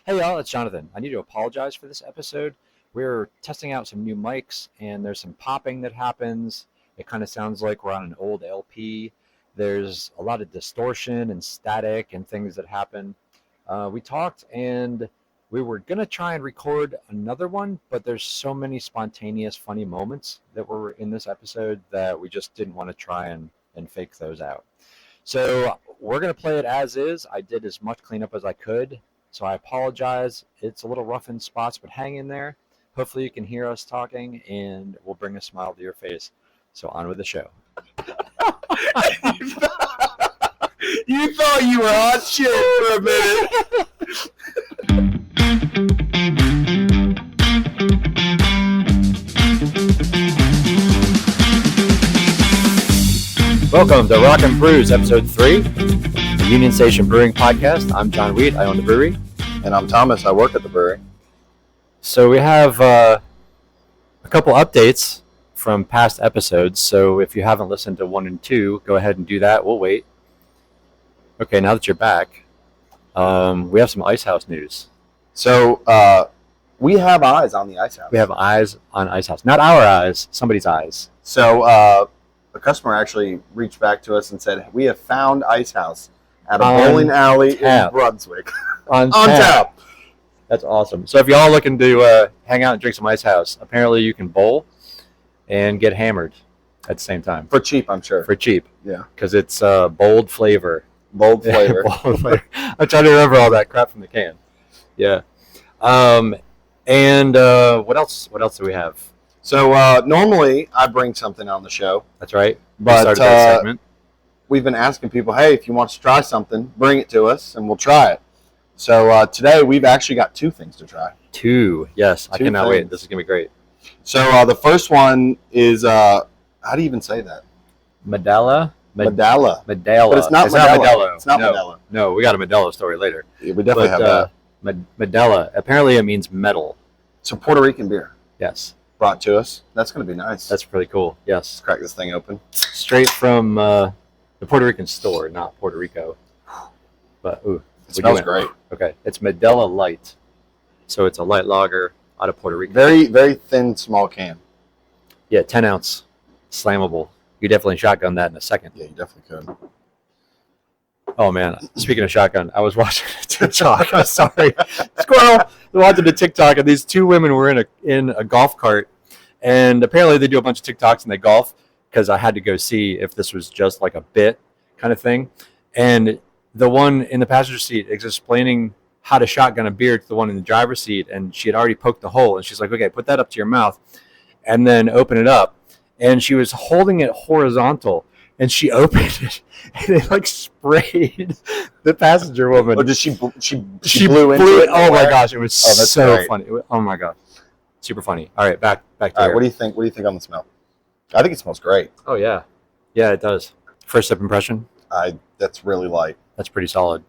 Hey y'all, it's Jonathan. I need to apologize for this episode. We're testing out some new mics and there's some popping that happens. It kind of sounds like we're on an old LP. There's a lot of distortion and static and things that happen. We talked and we were going to try and record another one, but there's so many spontaneous funny moments that were in this episode that we just didn't want to try and fake those out. So we're going to play it as is. I did as much cleanup as I could. So I apologize. It's a little rough in spots, but hang in there. Hopefully you can hear us talking and we'll bring a smile to your face. So on with the show. You thought you were on shit for a minute. Welcome to Rock-N-Brews, episode 3, the Union Station Brewing Podcast. I'm John Wheat. I own the brewery. And I'm Thomas. I work at the brewery. So we have a couple updates from past episodes. So if you haven't listened to 1 and 2, go ahead and do that. We'll wait. Okay, now that you're back, we have some Ice House news. So we have eyes on the Ice House. We have eyes on Ice House. Not our eyes, somebody's eyes. So a customer actually reached back to us and said, we have found Ice House at a bowling alley in Brunswick. On tap. That's awesome. So if y'all looking to hang out and drink some Ice House, apparently you can bowl and get hammered at the same time. For cheap, I'm sure. For cheap. Yeah. Because it's bold flavor. Bold flavor. Bold flavor. I'm trying to remember all that crap from the can. Yeah. And what else? What else do we have? So normally I bring something on the show. That's right. But started that segment. We've been asking people, hey, if you want to try something, bring it to us and we'll try it. So today we've actually got 2 things to try. 2, yes. I cannot wait. This is going to be great. So the first one is, how do you even say that? Medalla? Medalla. Medalla. But it's not Modelo. It's not Modelo. No, we got a Medalla story later. Yeah, we definitely have that. Medalla. Apparently it means metal. So Puerto Rican beer. Yes. Brought to us. That's going to be nice. That's pretty cool. Yes. Let's crack this thing open. Straight from the Puerto Rican store, not Puerto Rico. But, ooh. It smells great. Okay. It's Medalla Light. So it's a light lager out of Puerto Rico. Very, very thin, small can. Yeah, 10 ounce. Slammable. You definitely shotgun that in a second. Yeah, you definitely could. Oh, man. Speaking of shotgun, I was watching a TikTok. I'm sorry. Squirrel. I was watching the TikTok, and these 2 women were in a golf cart. And apparently they do a bunch of TikToks and they golf because I had to go see if this was just like a bit kind of thing. And the one in the passenger seat is explaining how to shotgun a beer to the one in the driver's seat. And she had already poked the hole. And she's like, okay, put that up to your mouth and then open it up. And she was holding it horizontal. And she opened it, and it like sprayed the passenger woman. Or did she blew into it? Oh my gosh, it was so great. funny. Oh my gosh, super funny. All right, back to All right, what do you think? What do you think on the smell? I think it smells great. Oh yeah, it does. First sip impression. That's really light. That's pretty solid.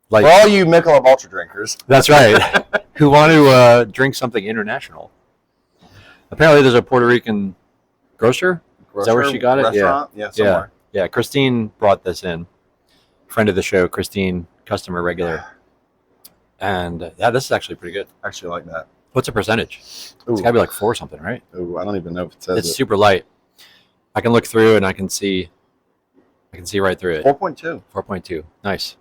Light. For all you Michelob Ultra drinkers. That's right. Who want to drink something international? Apparently, there's a Puerto Rican grocer. Is that where she got it? Restaurant? Yeah, somewhere. Yeah, Christine brought this in. Friend of the show, Christine, customer regular. And yeah, this is actually pretty good. I actually like that. What's the percentage? Ooh. It's got to be like 4 something, right? Ooh, I don't even know if it says it's super light. I can look through and I can see right through it. 4.2. 4.2. Nice.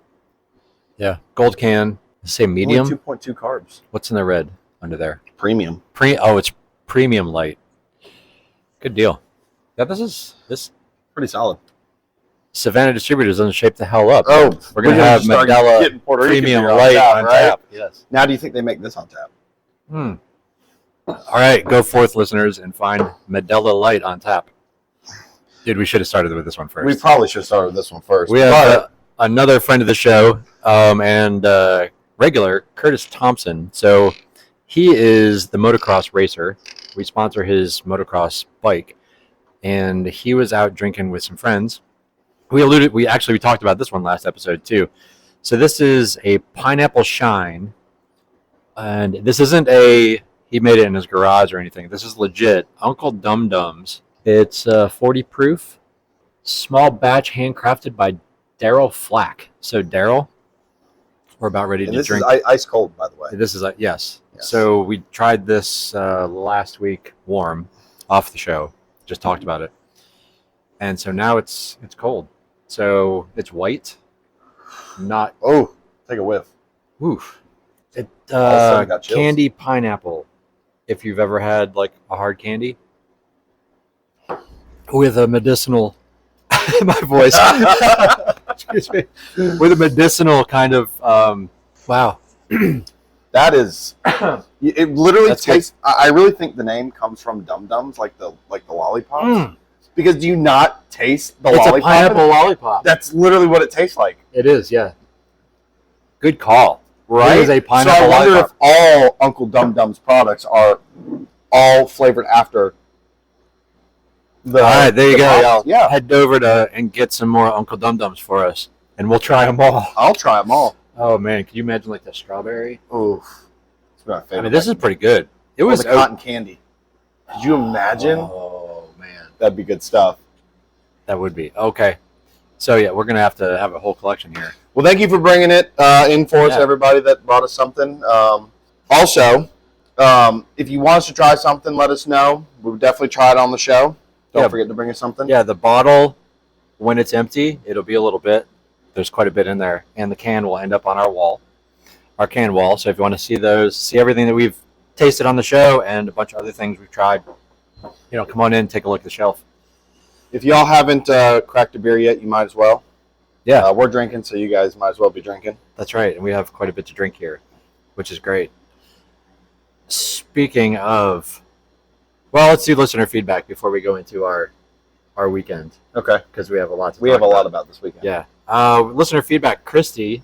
Yeah. Gold can. Say medium. Only 2.2 carbs. What's in the red under there? Premium. It's premium light. Good deal. Yeah, this is pretty solid. Savannah Distributors doesn't shape the hell up. Oh, we're going to have Medalla Premium Light on tap. Yes. Now, do you think they make this on tap? All right, go forth, listeners, and find Medalla Light on tap. Dude, we should have started with this one first. We probably should have started with this one first. We have another friend of the show and regular, Curtis Thompson. So he is the motocross racer. We sponsor his motocross bike. And he was out drinking with some friends. We talked about this one last episode too. So this is a pineapple shine, and this isn't he made it in his garage or anything. This is legit Uncle Dum Dums. It's 40 proof, small batch, handcrafted by Daryl Flack. So Daryl, we're about ready to drink. This is ice cold, by the way. This is yes. Yes. So we tried this last week, warm, off the show. Just talked about it, and so now it's cold. So it's white, not Oh, take a whiff. oof. It All of a sudden got chills. candy pineapple. If you've ever had like a hard candy with a medicinal, my voice. Excuse me. With a medicinal kind of wow. That is, it literally That's tastes. I really think the name comes from Dum Dums, like the lollipops. Because do you not taste the It's lollipop? a pineapple lollipop. That's literally what it tastes like, It is, yeah. Good call. right? It is a pineapple so I wonder lollipop. if all Uncle Dum Dum's products are all flavored after the. All right, there you go, pop. y'all. Yeah, Head over and get some more Uncle Dum Dums for us, and we'll try them all. I'll try them all. Oh man, can you imagine like the strawberry? Oof, it's my favorite. I mean, this is pretty good. It Or was the cotton candy. Could you imagine? Oh man, That'd be good stuff. that would be okay. So yeah, we're gonna have to have a whole collection here. Well, thank you for bringing it in for us, Yeah. everybody that brought us something. Also, if you want us to try something, let us know. We would definitely try it on the show. Don't Yeah. forget to bring us something. Yeah, the bottle, when it's empty, it'll be a little bit. There's quite a bit in there, and the can will end up on our can wall. So if you want to see those, see everything that we've tasted on the show, and a bunch of other things we've tried, come on in, take a look at the shelf. If y'all haven't cracked a beer yet, you might as well. Yeah, We're drinking, so you guys might as well be drinking. that's right, and we have quite a bit to drink here, which is great. Speaking of, well, let's do listener feedback before we go into our weekend, Okay. because we have a lot to We talk have a lot about. about this weekend. Yeah. Listener feedback, Christy,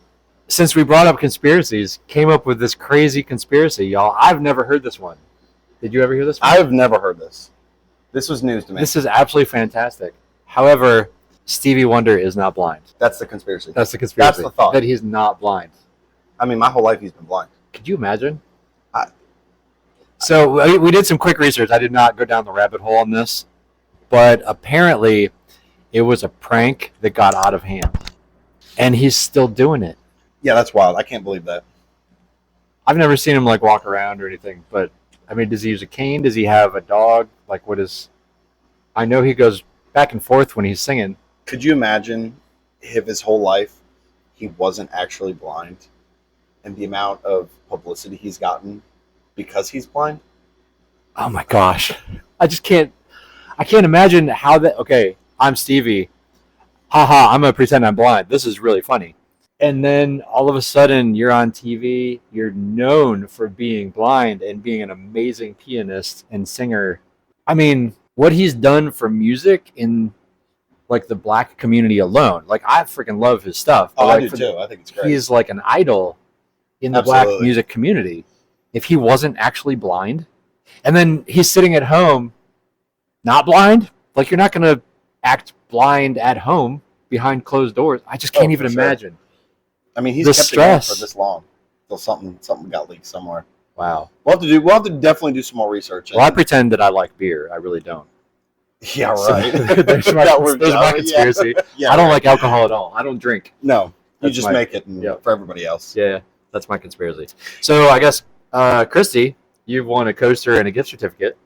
since we brought up conspiracies, came up with this crazy conspiracy, y'all. I've never heard this one. Did you ever hear this one? I've never heard this. This was news to me. This is absolutely fantastic. However, Stevie Wonder is not blind. That's the conspiracy. That's the conspiracy. That's the thought. That he's not blind. I mean, my whole life he's been blind. Could you imagine? So we did some quick research. I did not go down the rabbit hole on this, but apparently it was a prank that got out of hand, and he's still doing it. Yeah, that's wild. I can't believe that. I've never seen him like walk around or anything, but I mean, does he use a cane? Does he have a dog? Like, what is? I know he goes back and forth when he's singing. Could you imagine if his whole life he wasn't actually blind, and the amount of publicity he's gotten because he's blind? Oh my gosh, I just can't. I can't imagine how that. Okay, I'm Stevie. Haha, I'm gonna pretend I'm blind. This is really funny. And then all of a sudden, you're on TV. You're known for being blind and being an amazing pianist and singer. I mean, what he's done for music in like the black community alone. Like, I freaking love his stuff. Oh, But, I like, do too. I think it's great. he's like an idol in the black Absolutely. music community. If he wasn't actually blind, and then he's sitting at home, not blind, like, you're not going to act blind at home behind closed doors. I just can't Oh, even for sure. imagine. I mean, he's The kept it going stress. for this long. Till something got leaked somewhere. Wow. We'll have to definitely do some more research. Well, I pretend that I like beer. I really don't. Yeah, So, right. there's my, That works there's my out. conspiracy. Yeah, I don't right. like alcohol at all. I don't drink. No, you That's just my- make it and Yep. for everybody else. Yeah, that's my conspiracy. So I guess, Christy, you've won a coaster and a gift certificate.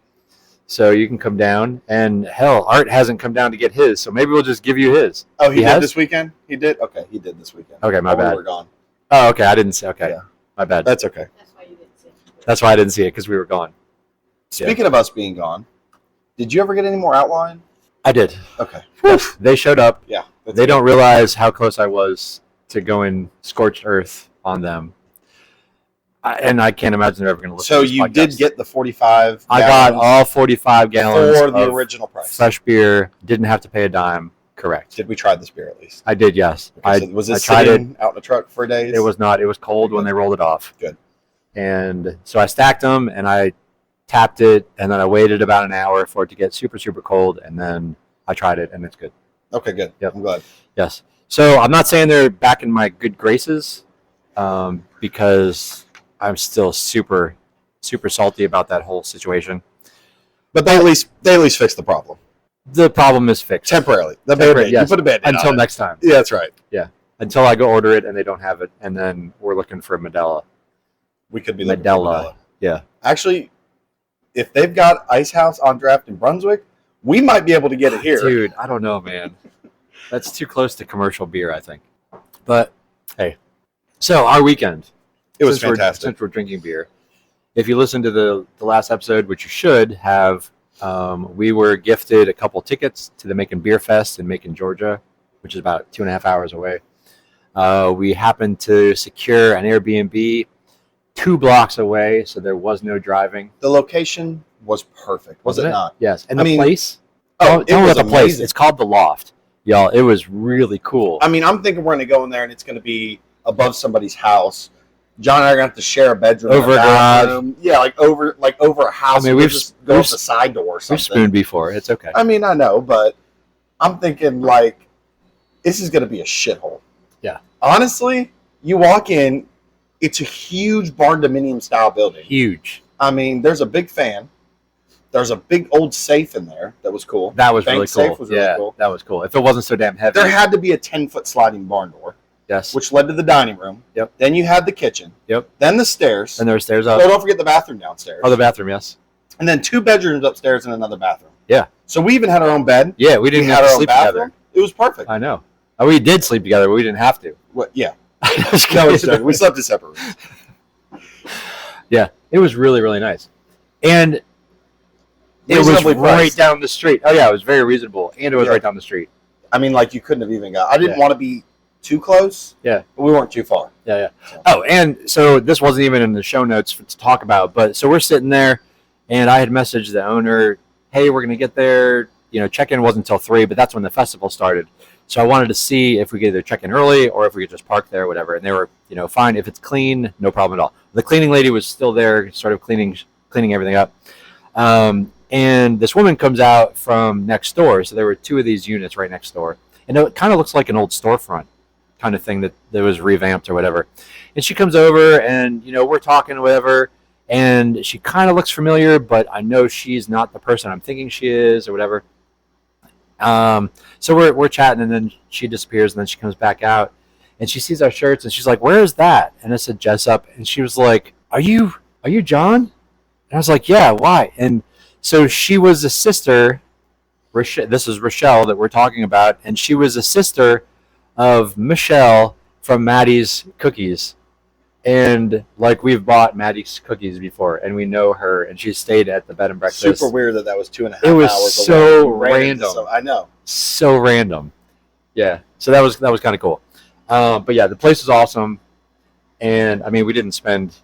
So you can come down. And hell, Art hasn't come down to get his. So maybe we'll just give you his. Oh, he He did has? this weekend? He did? Okay, he did this weekend. Okay, my While bad. We were gone. Oh, okay. I didn't see. Okay. Yeah. My bad. That's okay. That's why you didn't see it. That's why I didn't see it, because we were gone. Speaking of us being gone, did you ever get any more outline? I did. Okay. They showed up. Yeah. that's They good. don't realize how close I was to going scorched earth on them. And I can't imagine they're ever going to listen So to this you podcast. did get the 45 I got gallons all 45 gallons for the of original price. fresh beer. Didn't have to pay a dime. Correct. Did we try this beer at least? I did, yes. Okay, so was it I tried sitting out in the truck for days? It was not. It was cold when they rolled it off. Good. And so I stacked them and I tapped it, and then I waited about an hour for it to get super, super cold, and then I tried it, and it's good. Okay, good. Yep. I'm glad. Yes. So I'm not saying they're back in my good graces, because I'm still super, super salty about that whole situation. But they at least fixed the problem The problem is fixed. temporarily. The Temporary, band-aid. yes. You put a band-aid Until on it. next time. Yeah, that's right. Until I go order it and they don't have it, and then we're looking for Modelo. We could be looking for Medela. Medela. Yeah. Actually, if they've got Ice House on draft in Brunswick, we might be able to get it here. Dude, I don't know, man. That's too close to commercial beer, I think. But hey, so our weekend. It was fantastic. Since we're drinking beer. If you listen to the last episode, which you should have, we were gifted a couple tickets to the Macon Beerfest in Macon, Georgia, which is about 2.5 hours away. We happened to secure an Airbnb 2 blocks away, so there was no driving. The location was perfect, was it not? Yes. And I the mean, place? it tell me was about the place. amazing. It's called The Loft. Y'all, it was really cool. I mean, I'm thinking we're going to go in there and it's going to be above somebody's house. John and I are going to have to share a bedroom. Over a garage. Yeah, like over a house. I mean, we've just go up the side door or something. We've spooned before. It's okay. I mean, I know, but I'm thinking, like, this is going to be a shithole. Yeah. Honestly, you walk in, it's a huge barn dominium style building. Huge. I mean, there's a big fan. There's a big old safe in there that was cool. That was Bank really cool. safe was really cool. That was cool. If it wasn't so damn heavy. There had to be a 10-foot sliding barn door. Yes. Which led to the dining room. Yep. Then you had the kitchen. Yep. Then the stairs. And there were stairs Oh, up. don't forget the bathroom downstairs. Oh, the bathroom, yes. And then 2 bedrooms upstairs and another bathroom. Yeah. So we even had our own bed. Yeah, we didn't We have had to our own sleep bathroom. together. It was perfect. I know. Oh, we did sleep together, but we didn't have to. What? Yeah. No, We slept in separate rooms. Yeah, it was really, really nice. And it was Reasonably right priced. down the street. Oh, yeah, it was very reasonable. And it was Yeah. right down the street. I mean, like, you couldn't have even got... I didn't want to be too close. Yeah. But we weren't too far. Yeah, yeah. So. Oh, and so this wasn't even in the show notes to talk about, but so we're sitting there, and I had messaged the owner, hey, we're going to get there. You know, check-in wasn't until 3, but that's when the festival started. So I wanted to see if we could either check in early or if we could just park there or whatever. And they were, you know, fine. If it's clean, no problem at all. The cleaning lady was still there, sort of cleaning everything up. And this woman comes out from next door. So there were 2 of these units right next door. And it kind of looks like an old storefront kind of thing that was revamped or whatever. And she comes over and, you know, we're talking or whatever. And she kind of looks familiar, but I know she's not the person I'm thinking she is or whatever. So we're chatting, and then she disappears, and then she comes back out, and she sees our shirts, and she's like, "Where is that?" And I said, "Jessup," and she was like, "Are you John?" And I was like, "Yeah, why?" And so she was a sister. This is Rochelle that we're talking about, and she was a sister of Michelle from Maddie's Cookies. And like we've bought Maddie's Cookies before, and we know her, and she stayed at the bed and breakfast. Super weird that was 2.5 hours. It was so away. random. I know. So random. Yeah. So that was kind of cool. But yeah, the place was awesome, and I mean, we didn't spend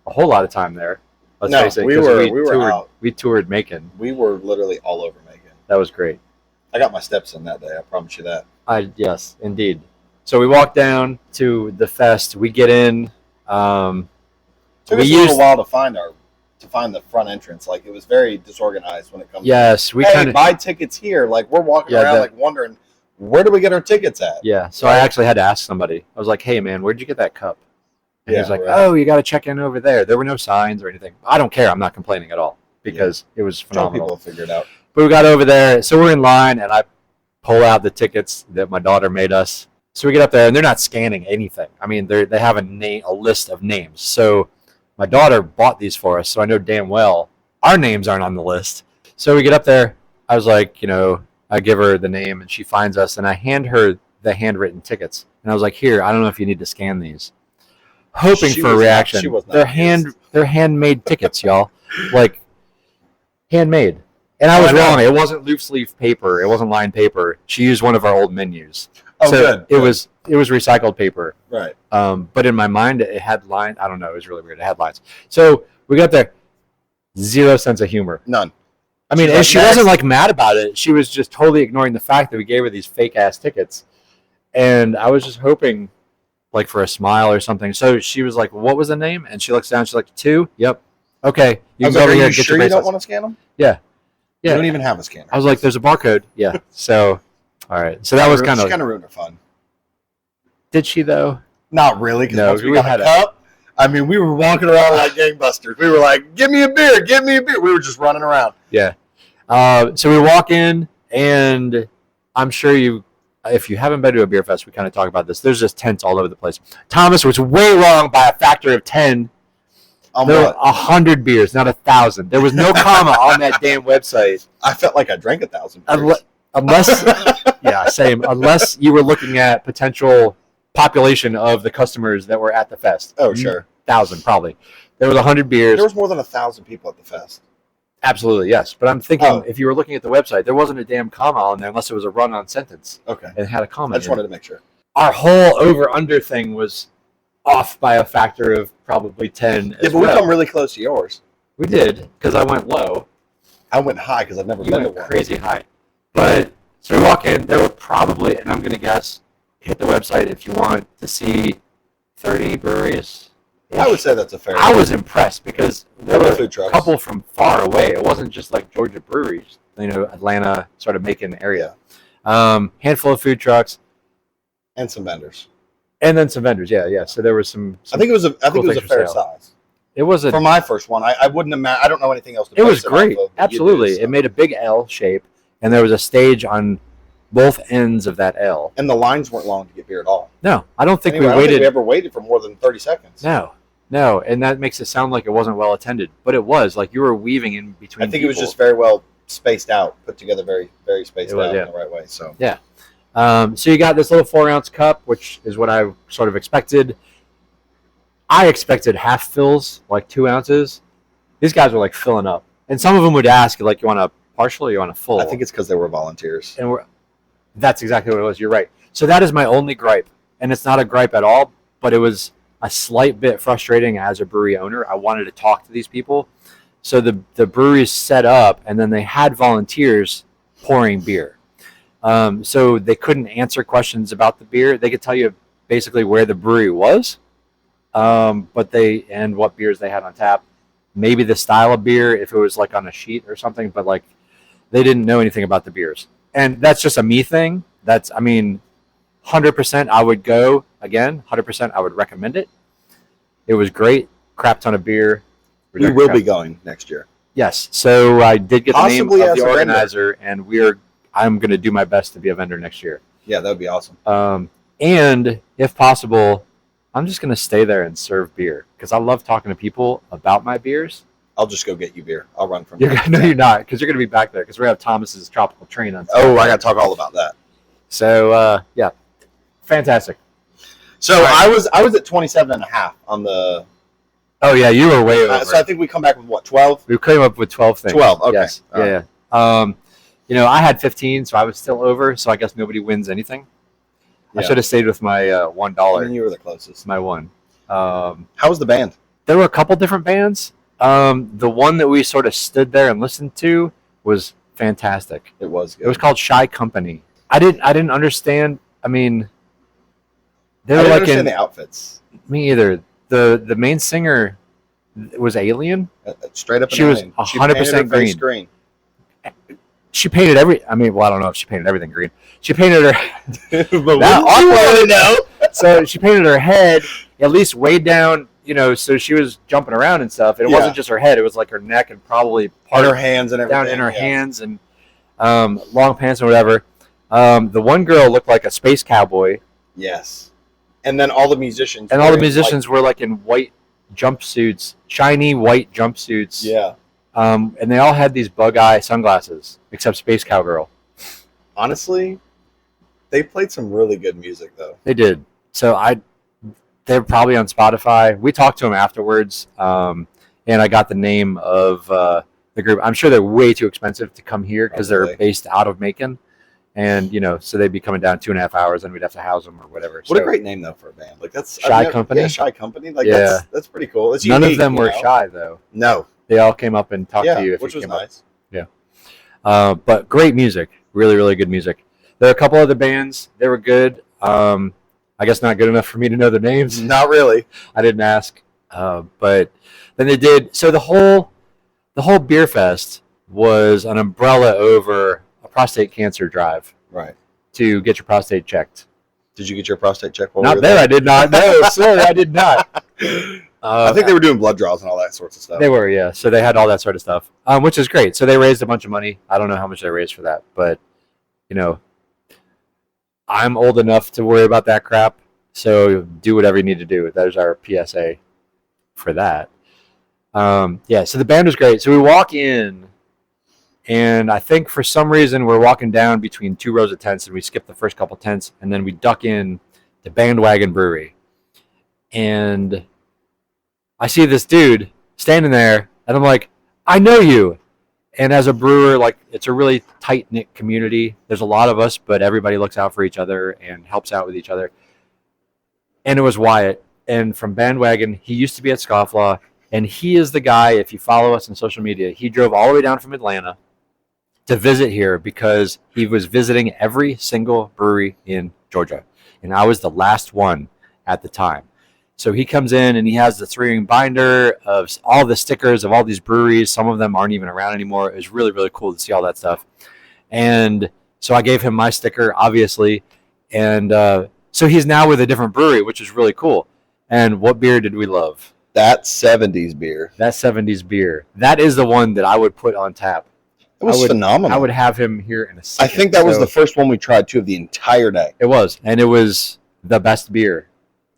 a whole lot of time there. Let's face it, we 'cause were out. We toured Macon. We were literally all over Macon. That was great. I got my steps in that day. I promise you that. Yes, indeed. So we walked down to the fest. We get in. Took us a little while to find the front entrance. Like, it was very disorganized when it comes. Yes, we to, buy tickets here. Like, we're walking around like wondering, where do we get our tickets at? Yeah. So I actually had to ask somebody. I was like, "Hey, man, where'd you get that cup?" And he was like, right. "Oh, you got to check in over there." There were no signs or anything. I don't care. I'm not complaining at all because it was phenomenal. People will figure it out. But we got over there, so we're in line, and I pull out the tickets that my daughter made us. So we get up there, and they're not scanning anything. I mean, they have a list of names. So my daughter bought these for us, so I know damn well our names aren't on the list. So we get up there. I was like, you know, I give her the name, and she finds us, and I hand her the handwritten tickets. And I was like, here, I don't know if you need to scan these. Hoping for a reaction. They're handmade tickets, y'all. Like, handmade. And I was wrong. It wasn't loose leaf paper. It wasn't lined paper. She used one of our old menus. Oh, so good. It was recycled paper. Right. But in my mind, it had lines. I don't know. It was really weird. It had lines. So we got there. 0 sense of humor. None. I mean, she wasn't like mad about it. She was just totally ignoring the fact that we gave her these fake ass tickets. And I was just hoping like for a smile or something. So she was like, "What was the name?" And she looks down. She's like, 2? Yep. Okay. You can go over here and get your you don't bracelets. want to scan them? Yeah. You don't even have a scanner. I was like, "There's a barcode." Yeah. So, all right. So that was kind of ruined her fun. Did she though? Not really, because once we got had a cup, I mean, we were walking around like gangbusters. We were like, "Give me a beer, give me a beer." We were just running around. Yeah. So we walk in, and I'm sure if you haven't been to a beer fest, we kind of talk about this. There's just tents all over the place. Thomas was way wrong by a factor of 10. There were 100 beers, not 1,000. There was no comma on that damn website. I felt like I drank 1,000 beers. Unless, yeah, same. Unless you were looking at potential population of the customers that were at the fest. Oh, sure. 1,000 probably. There was 100 beers. There was more than 1,000 people at the fest. Absolutely, yes. But I'm thinking if you were looking at the website, there wasn't a damn comma on there unless it was a run-on sentence. Okay. And it had a comma. I just wanted to make sure. Our whole over-under thing was off by a factor of probably 10 Yeah, but we come really close to yours. We did, because I went low. I went high because I've never You been to went one. crazy high. But, so we walk in, there were probably, and I'm going to guess, hit the website if you want to see 30 breweries. I would say that's a fair. I was impressed because there were food a trucks. couple from far away. It wasn't just like Georgia breweries, Atlanta, sort of Macon area. Handful of food trucks. And some vendors. And then some vendors, yeah. So there was some I think it was a fair sale. size. It was For my first one. I wouldn't imagine. I don't know anything else. It was great. Absolutely. It made a big L shape, and there was a stage on both ends of that L. And the lines weren't long to get beer at all. No, I don't think Anyway, we I don't think waited. we ever waited for more than 30 seconds. No, and that makes it sound like it wasn't well attended, but it was. Like you were weaving in between. I think it was just very well spaced out, put together very, very spaced It was, out yeah. in the right way. So Yeah. So you got this little 4-ounce cup, which is what I sort of expected. I expected half fills, like 2 ounces. These guys were like filling up, and some of them would ask, like, "You want a partial or you want a full?" I think it's because they were volunteers. And that's exactly what it was. You're right. So that is my only gripe, and it's not a gripe at all, but it was a slight bit frustrating as a brewery owner. I wanted to talk to these people. So the brewery's set up, and then they had volunteers pouring beer. So they couldn't answer questions about the beer. They could tell you basically where the brewery was, and what beers they had on tap. Maybe the style of beer, if it was like on a sheet or something, but like they didn't know anything about the beers. And that's just a me thing. 100% I would go again. 100% I would recommend it. It was great. Crap ton of beer. We will be going next year. Yes. So I did get the name Possibly of as the a vendor. organizer, and I'm going to do my best to be a vendor next year. Yeah, that would be awesome. And if possible, I'm just going to stay there and serve beer because I love talking to people about my beers. I'll just go get you beer. I'll run from No, you're not, because you're going to be back there because we have Thomas's Tropical Train on. Oh, I got to talk all about that. So, yeah, fantastic. So I was at 27.5 on the. Oh, yeah, you were way over. So I think we come back with what, 12? We came up with 12 things. 12, okay. Yes. All Yeah. I had 15, so I was still over, so I guess nobody wins anything. Yeah. I should have stayed with my $1. I mean, you were the closest. My one. How was the band? There were a couple different bands. The one that we sort of stood there and listened to was fantastic. It was good. It was called Shy Company. I didn't understand. I mean, they I were didn't like understand the outfits. me either. The main singer was alien. Straight up. She was alien. 100% She painted her face green. She painted I don't know if she painted everything green. She painted her. But that know. So she painted her head at least way down, so she was jumping around and stuff. And it wasn't just her head; it was like her neck and probably part of her hands and everything. down in her hands and long pants and whatever. The one girl looked like a space cowboy. Yes, and then all the musicians. Were like in white jumpsuits, shiny white jumpsuits. Yeah. And they all had these bug eye sunglasses, except Space Cowgirl. Honestly, they played some really good music, though. They did. So they're probably on Spotify. We talked to them afterwards, and I got the name of the group. I'm sure they're way too expensive to come here because they're based out of Macon, and so they'd be coming down 2.5 hours, and we'd have to house them or whatever. What a great name though for a band! Like that's Shy Company. Yeah, Shy Company. Like that's pretty cool. It's None unique, of them were shy though. No, they all came up and talked to you. Which was nice. Yeah, but great music. Really, really good music. There are a couple other bands. They were good. I guess not good enough for me to know their names. Not really. I didn't ask. But then they did. So the whole Beerfest was an umbrella over a prostate cancer drive. Right. To get your prostate checked. Did you get your prostate checked? Not there. I did not. No, sir, I did not. I think they were doing blood draws and all that sorts of stuff. They were, yeah. So they had all that sort of stuff, which is great. So they raised a bunch of money. I don't know how much they raised for that, but I'm old enough to worry about that crap. So do whatever you need to do. There's our PSA for that. Yeah, so the band was great. So we walk in, and I think for some reason we're walking down between two rows of tents, and we skip the first couple tents, and then we duck in to Bandwagon Brewery. And I see this dude standing there, and I'm like, I know you. And as a brewer, like, it's a really tight-knit community. There's a lot of us, but everybody looks out for each other and helps out with each other. And it was Wyatt. And from Bandwagon, he used to be at Scofflaw. And he is the guy, if you follow us on social media, he drove all the way down from Atlanta to visit here because he was visiting every single brewery in Georgia. And I was the last one at the time. So he comes in and he has the 3-ring binder of all the stickers of all these breweries. Some of them aren't even around anymore. It was really, really cool to see all that stuff. And so I gave him my sticker, obviously. And so he's now with a different brewery, which is really cool. And what beer did we love? That 70s beer. That 70s beer. That is the one that I would put on tap. It was phenomenal. I would have him here in a second. I think that was the first one we tried, too, of the entire day. It was. And it was the best beer.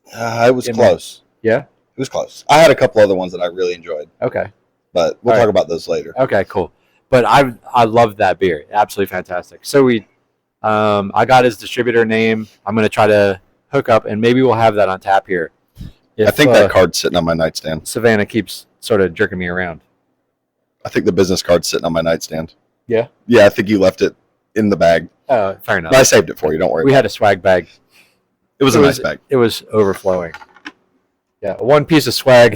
It was close. Yeah? It was close. I had a couple other ones that I really enjoyed. Okay. But we'll talk about those later. Okay, cool. But I loved that beer. Absolutely fantastic. So I got his distributor name. I'm going to try to hook up, and maybe we'll have that on tap here. I think that card's sitting on my nightstand. Savannah keeps sort of jerking me around. I think the business card's sitting on my nightstand. Yeah? Yeah, I think you left it in the bag. Fair enough. But I saved it for you. Don't worry. We had a swag bag. It was a nice bag. It was overflowing. Yeah, one piece of swag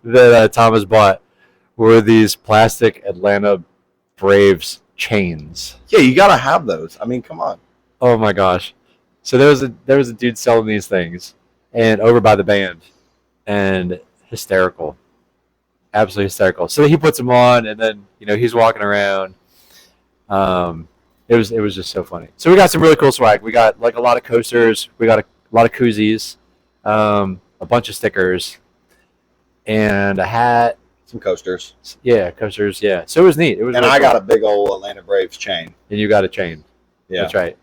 that Thomas bought were these plastic Atlanta Braves chains. Yeah, you got to have those. I mean, come on. Oh my gosh. So there was a dude selling these things and over by the band, and hysterical. Absolutely hysterical. So he puts them on, and then, he's walking around. It was just so funny. So we got some really cool swag. We got like a lot of coasters. We got a lot of koozies, a bunch of stickers, and a hat. Some coasters. Yeah, coasters. Yeah. So it was neat. It was. And really I cool. got a big old Atlanta Braves chain. And you got a chain. Yeah, that's right.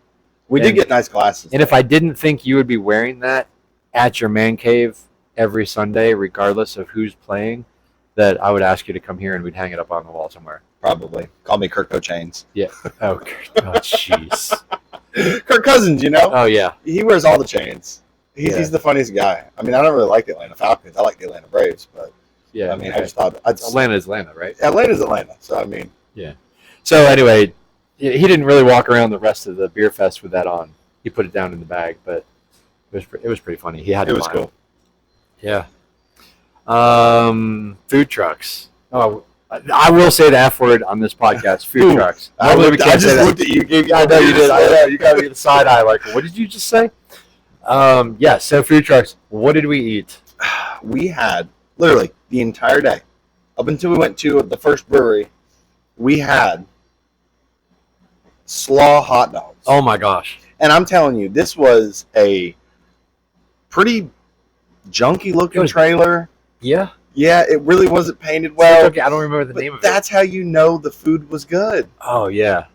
We did get nice glasses. And if I didn't think you would be wearing that at your man cave every Sunday, regardless of who's playing, that I would ask you to come here and we'd hang it up on the wall somewhere. Probably. Call me Kirk Chains. Yeah. Oh, jeez. Kirk Cousins, Oh, yeah. He wears all the chains. He's the funniest guy. I mean, I don't really like the Atlanta Falcons. I like the Atlanta Braves, but yeah. I mean, I just thought Atlanta's Atlanta, right? Atlanta's Atlanta. So I mean, yeah. So anyway, he didn't really walk around the rest of the beer fest with that on. He put it down in the bag, but it was pretty funny. He had it was cool. Yeah. Food trucks. Oh, I will say the F word on this podcast. Food trucks. I just looked at you. I know you did. I know you got to get the side eye. Like, what did you just say? Yeah. So food trucks. What did we eat? We had literally the entire day, up until we went to the first brewery. We had slaw hot dogs. Oh my gosh! And I'm telling you, this was a pretty junky looking trailer. Yeah. Yeah, it really wasn't painted well. Okay, I don't remember the name of it. That's how you know the food was good. Oh yeah,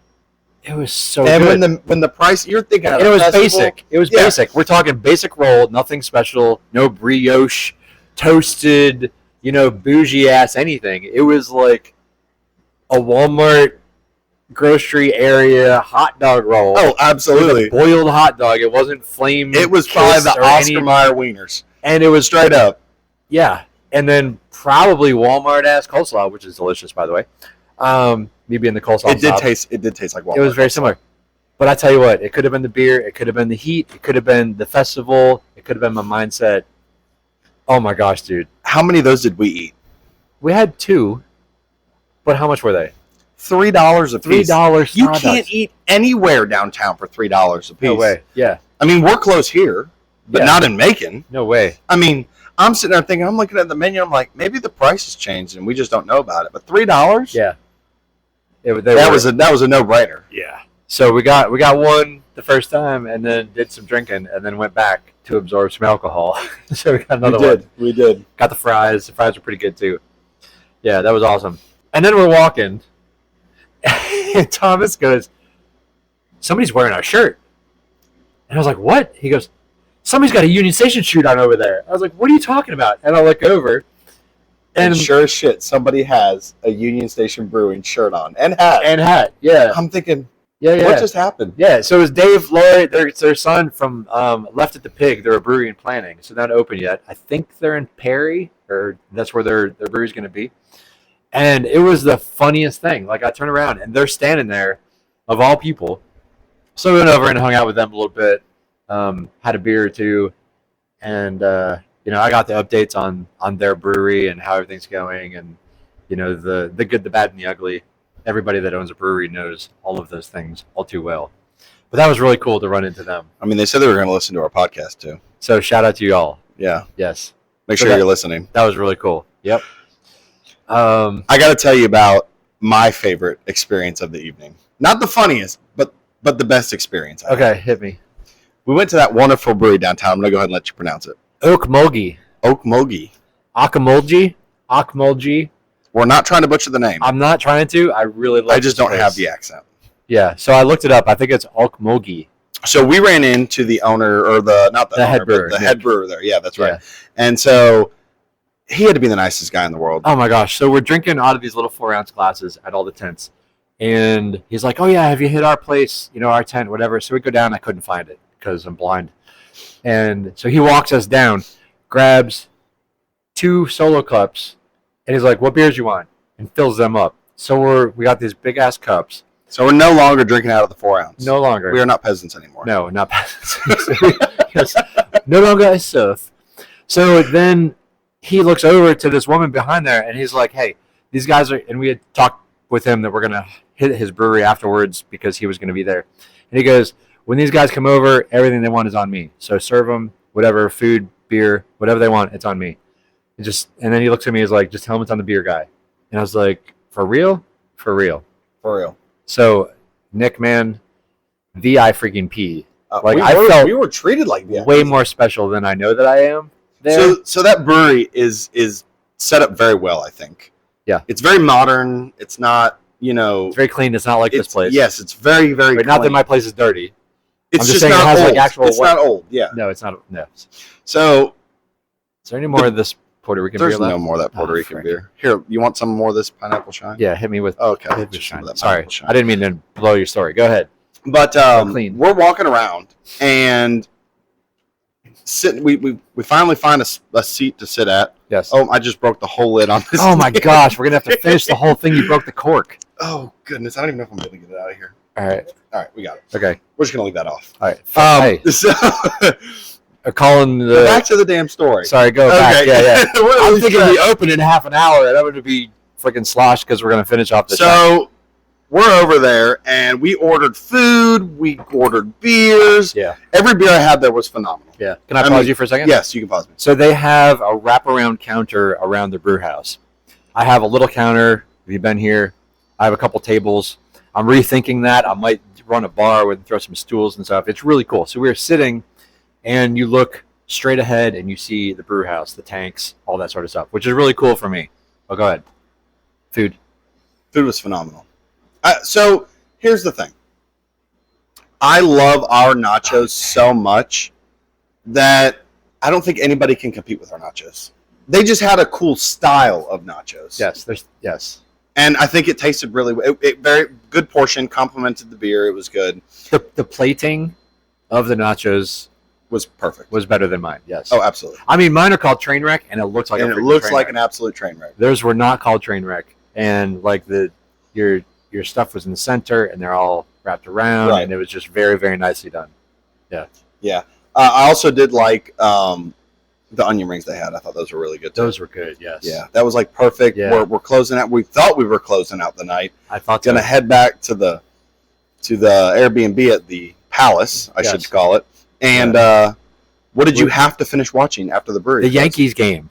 it was so good. And when the price, you're thinking of it was basic. It was basic. We're talking basic roll, nothing special, no brioche, toasted, bougie ass anything. It was like a Walmart grocery area hot dog roll. Oh, absolutely. Boiled hot dog. It wasn't flame. It was probably the Oscar Mayer wieners. And it was straight up. Yeah. And then probably Walmart ass coleslaw, which is delicious, by the way. Me being the coleslaw. It did taste like Walmart. It was very similar. But I tell you what, it could have been the beer, it could have been the heat, it could have been the festival, it could have been my mindset. Oh my gosh, dude. How many of those did we eat? We had 2. But how much were they? $3 a piece. $3. You can't eat anywhere downtown for $3 a piece. No way. Yeah. I mean, we're close here, but not in Macon. No way. I mean, I'm sitting there thinking, I'm looking at the menu, I'm like, maybe the price has changed and we just don't know about it. But $3? Yeah. That was a no-brainer. Yeah. So we got one the first time and then did some drinking and then went back to absorb some alcohol. So we got another one. We did. Got the fries. The fries were pretty good too. Yeah, that was awesome. And then we're walking and Thomas goes, somebody's wearing our shirt. And I was like, what? He goes, somebody's got a Union Station shoot on over there. I was like, what are you talking about? And I look over, And sure as shit, somebody has a Union Station Brewing shirt on and hat. Yeah. I'm thinking, yeah. What just happened? Yeah. So it was Dave, Lori, their son from Left at the Pig. They're a brewery in planning, so not open yet. I think they're in Perry, or that's where their brewery's going to be. And it was the funniest thing. Like I turned around and they're standing there, of all people. So we went over and hung out with them a little bit, had a beer or two, and I got the updates on their brewery and how everything's going, and the good, the bad, and the ugly. Everybody that owns a brewery knows all of those things all too well. But that was really cool to run into them. I mean, they said they were going to listen to our podcast too. So shout out to you all. Yeah. Yes. Make sure you're listening. That was really cool. Yep. I got to tell you about my favorite experience of the evening. Not the funniest, but the best experience. Okay, hit me. We went to that wonderful brewery downtown. I'm going to go ahead and let you pronounce it. Okmulgee. Okmulgee. We're not trying to butcher the name. I'm not trying to. I really like it. I just don't have the accent. Yeah, so I looked it up. I think it's Okmulgee. So we ran into the owner, or the head brewer. The head brewer there. Yeah, that's right. Yeah. And so he had to be the nicest guy in the world. Oh my gosh. So we're drinking out of these little 4-ounce glasses at all the tents. And he's like, oh yeah, have you hit our place? Our tent, whatever. So we go down. I couldn't find it because I'm blind. And so he walks us down, grabs 2 solo cups, and he's like, what beers you want? And fills them up. So we got these big ass cups. So we're no longer drinking out of the 4-ounce. No longer. We are not peasants anymore. No, not peasants. Yes. No longer a serf. So then he looks over to this woman behind there, and he's like, hey, these guys are, and we had talked with him that we're going to hit his brewery afterwards because he was going to be there. And he goes, when these guys come over, everything they want is on me. So serve them whatever, food, beer, whatever they want, it's on me. And then he looks at me, he's like, just tell him it's on the beer guy. And I was like, for real? For real. For real. So, Nick, man, I freaking P. We were treated like VIP. Way more special than I know that I am there. So that brewery is set up very well, I think. Yeah. It's very modern. It's not, It's very clean. It's not like this place. Yes, it's very, very clean. Not that my place is dirty. It's just saying not old. It's not old, yeah. No, it's not. No. So, is there any more of this Puerto Rican beer left? There's no more of that Puerto Rican beer. Here, you want some more of this pineapple shine? Yeah, hit me with. Okay. Sorry, I didn't mean to blow your story. Go ahead. But we're walking around and sitting. We finally find a seat to sit at. Yes. Oh, I just broke the whole lid on this. Oh my gosh, we're gonna have to finish the whole thing. You broke the cork. Oh goodness, I don't even know if I'm able to get it out of here. All right, we got it. Okay, we're just gonna leave that off. All right. Hey. So, calling the back to the damn story. Sorry, go back. Yeah. I'm thinking we open in half an hour, and I'm going to be freaking sloshed because we're going to finish off the. So we're over there, and we ordered food. We ordered beers. Yeah. Every beer I had there was phenomenal. Yeah. Can I pause you for a second? Yes, you can pause me. So they have a wraparound counter around the brew house. I have a little counter. Have you been here? I have a couple tables. I'm rethinking that. I might run a bar and throw some stools and stuff. It's really cool. So we were sitting, and you look straight ahead, and you see the brew house, the tanks, all that sort of stuff, which is really cool for me. Oh, go ahead. Food was phenomenal. So here's the thing. I love our nachos so much that I don't think anybody can compete with our nachos. They just had a cool style of nachos. Yes. And I think it tasted really well. Very good portion, complemented the beer. It was good. The plating of the nachos was perfect. Was better than mine. Yes. Oh, absolutely. I mean, mine are called Trainwreck, and it looks like an absolute train wreck. Theirs were not called Trainwreck, and like your stuff was in the center, and they're all wrapped around, and it was just very, very nicely done. Yeah. Yeah. I also did like the onion rings they had. I thought those were really good too. Those were good. Yes. Yeah. That was like perfect. Yeah. We're closing out. We thought we were closing out the night. I thought gonna head back to the Airbnb at the Palace, I should call it. And what did you have to finish watching after the brewery? The Yankees game.